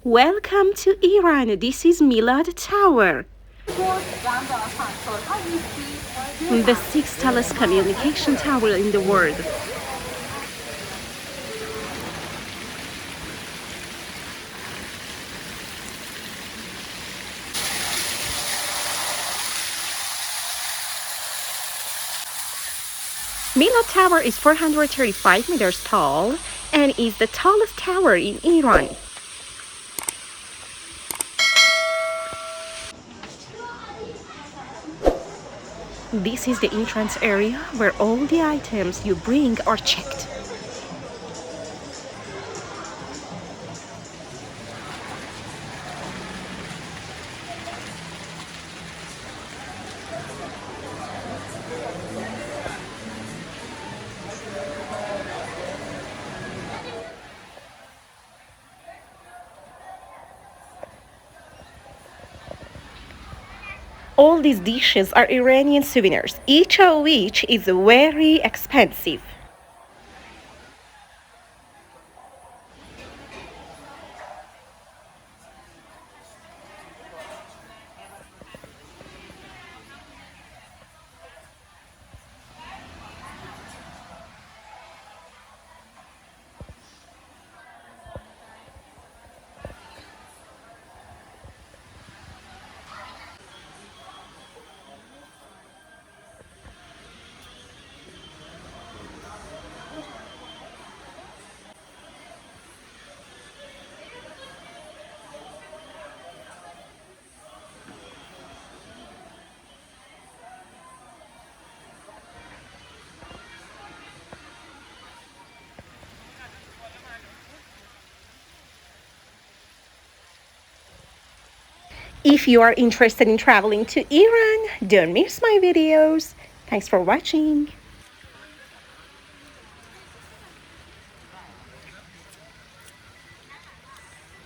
Welcome to Iran. This is Milad Tower, the sixth tallest communication tower in the world. Milad Tower is 435 meters tall and is the tallest tower in Iran. This is the entrance area where all the items you bring are checked. All these dishes are Iranian souvenirs, each of which is very expensive. If you are interested in traveling to Iran, don't miss my videos. Thanks for watching.